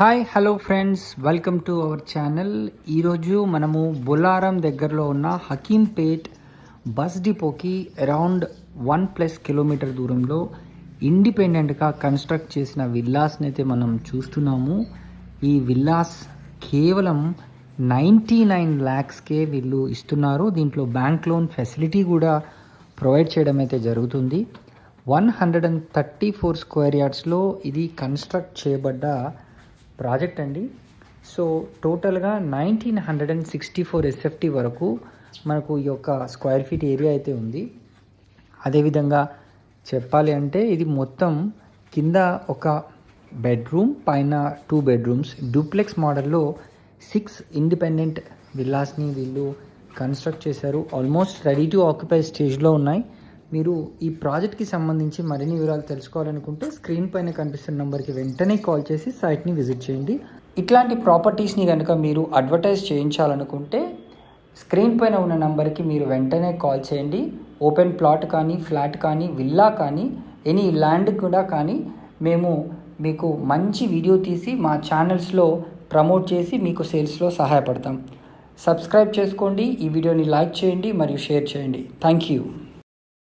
Hi hello friends, welcome to our channel. ఈరోజు మనము బొల్లారం దగ్గరలో ఉన్న హకీంపేట్ బస్ డిపోకి అరౌండ్ 1+ కిలోమీటర్ దూరంలో ఇండిపెండెంట్గా కన్స్ట్రక్ట్ చేసిన విల్లాస్ని అయితే మనం చూస్తున్నాము. ఈ విల్లాస్ కేవలం 99 lakhsకే వీళ్ళు ఇస్తున్నారు. దీంట్లో బ్యాంక్ లోన్ ఫెసిలిటీ కూడా ప్రొవైడ్ చేయడం అయితే జరుగుతుంది. 134 స్క్వేర్ యార్డ్స్లో ఇది కన్స్ట్రక్ట్ చేయబడ్డ ప్రాజెక్ట్ అండి. సో టోటల్గా 1964 SFT వరకు మనకు ఈ యొక్క స్క్వేర్ ఫీట్ ఏరియా అయితే ఉంది. అదేవిధంగా చెప్పాలి అంటే ఇది మొత్తం కింద ఒక బెడ్రూమ్, పైన 2 bedrooms డూప్లెక్స్ మోడల్లో 6 ఇండిపెండెంట్ విల్లాస్ని వీళ్ళు కన్స్ట్రక్ట్ చేశారు. ఆల్మోస్ట్ రెడీ టు ఆక్యుపై స్టేజ్లో ఉన్నాయి. మీరు ఈ ప్రాజెక్ట్కి సంబంధించి మరిన్ని వివరాలు తెలుసుకోవాలనుకుంటే స్క్రీన్ పైన కనిపిస్తున్న నెంబర్కి వెంటనే కాల్ చేసి సైట్ని విజిట్ చేయండి. ఇట్లాంటి ప్రాపర్టీస్ని కనుక మీరు అడ్వర్టైజ్ చేయించాలనుకుంటే స్క్రీన్ పైన ఉన్న నెంబర్కి మీరు వెంటనే కాల్ చేయండి. ఓపెన్ ప్లాట్ కానీ, ఫ్లాట్ కానీ, విల్లా కానీ, ఎనీ ల్యాండ్ కూడా కానీ మేము మీకు మంచి వీడియో తీసి మా ఛానల్స్లో ప్రమోట్ చేసి మీకు సేల్స్లో సహాయపడతాం. సబ్స్క్రైబ్ చేసుకోండి, ఈ వీడియోని లైక్ చేయండి మరియు షేర్ చేయండి. Thank you.